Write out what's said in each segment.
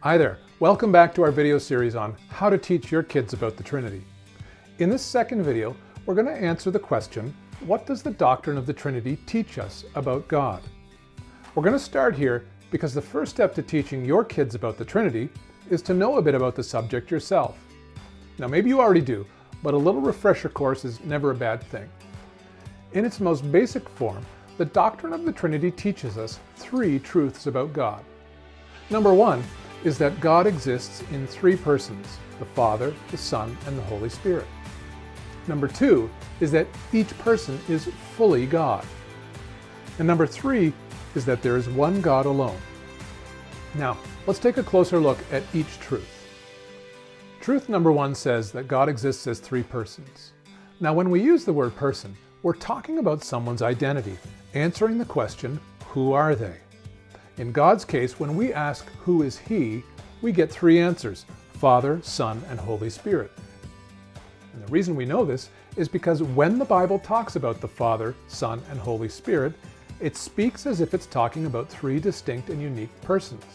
Hi there, welcome back to our video series on how to teach your kids about the Trinity. In this second video, we're going to answer the question, what does the doctrine of the Trinity teach us about God? We're going to start here because the first step to teaching your kids about the Trinity is to know a bit about the subject yourself. Now maybe you already do, but a little refresher course is never a bad thing. In its most basic form, the doctrine of the Trinity teaches us three truths about God. Number one is that God exists in three persons, the Father, the Son, and the Holy Spirit. Number two is that each person is fully God. And number three is that there is one God alone. Now, let's take a closer look at each truth. Truth number one says that God exists as three persons. Now, when we use the word person, we're talking about someone's identity, answering the question, who are they? In God's case, when we ask, who is He, we get three answers, Father, Son, and Holy Spirit. And the reason we know this is because when the Bible talks about the Father, Son, and Holy Spirit, it speaks as if it's talking about three distinct and unique persons.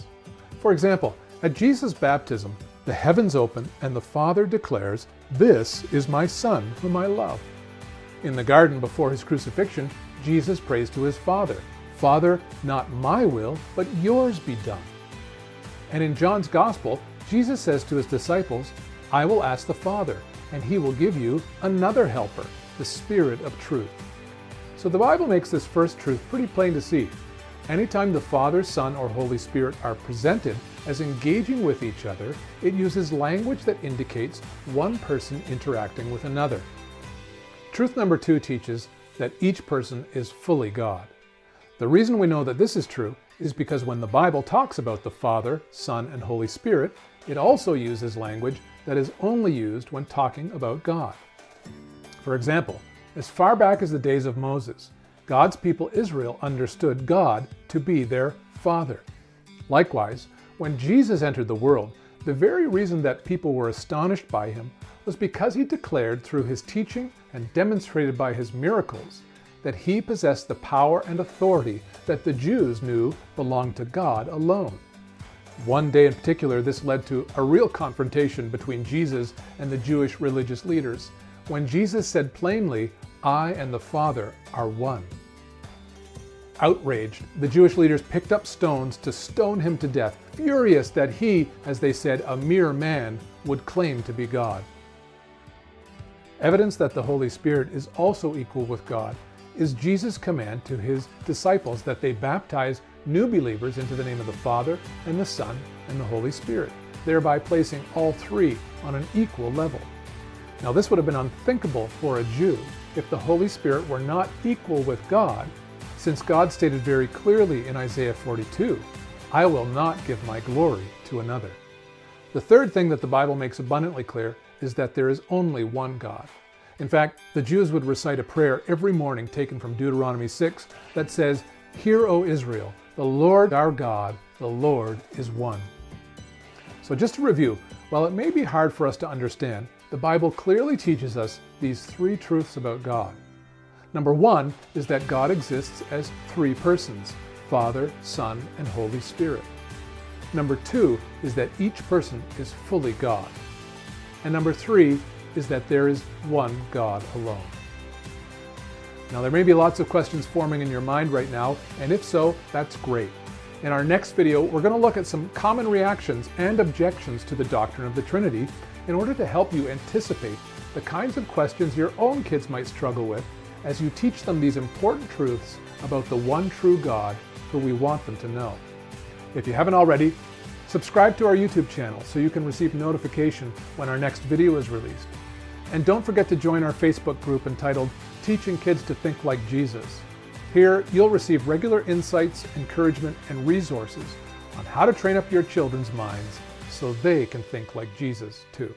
For example, at Jesus' baptism, the heavens open and the Father declares, "This is my Son, whom I love." In the garden before his crucifixion, Jesus prays to his Father, "Father, not my will, but yours be done." And in John's Gospel, Jesus says to his disciples, "I will ask the Father, and he will give you another helper, the Spirit of truth." So the Bible makes this first truth pretty plain to see. Anytime the Father, Son, or Holy Spirit are presented as engaging with each other, it uses language that indicates one person interacting with another. Truth number two teaches that each person is fully God. The reason we know that this is true is because when the Bible talks about the Father, Son, and Holy Spirit, it also uses language that is only used when talking about God. For example, as far back as the days of Moses, God's people Israel understood God to be their Father. Likewise, when Jesus entered the world, the very reason that people were astonished by him was because he declared through his teaching and demonstrated by his miracles that he possessed the power and authority that the Jews knew belonged to God alone. One day in particular, this led to a real confrontation between Jesus and the Jewish religious leaders, when Jesus said plainly, "I and the Father are one." Outraged, the Jewish leaders picked up stones to stone him to death, furious that he, as they said, a mere man, would claim to be God. Evidence that the Holy Spirit is also equal with God is Jesus' command to his disciples that they baptize new believers into the name of the Father and the Son and the Holy Spirit, thereby placing all three on an equal level. Now, this would have been unthinkable for a Jew if the Holy Spirit were not equal with God, since God stated very clearly in Isaiah 42, "I will not give my glory to another." The third thing that the Bible makes abundantly clear is that there is only one God. In fact, the Jews would recite a prayer every morning taken from Deuteronomy 6 that says, "Hear, O Israel, the Lord our God, the Lord is one." So just to review, while it may be hard for us to understand, the Bible clearly teaches us these three truths about God. Number one is that God exists as three persons, Father, Son, and Holy Spirit. Number two is that each person is fully God. And number three is that there is one God alone. Now, there may be lots of questions forming in your mind right now, and if so, that's great. In our next video, we're going to look at some common reactions and objections to the doctrine of the Trinity in order to help you anticipate the kinds of questions your own kids might struggle with as you teach them these important truths about the one true God who we want them to know. If you haven't already, subscribe to our YouTube channel so you can receive notification when our next video is released. And don't forget to join our Facebook group entitled Teaching Kids to Think Like Jesus. Here, you'll receive regular insights, encouragement, and resources on how to train up your children's minds so they can think like Jesus too.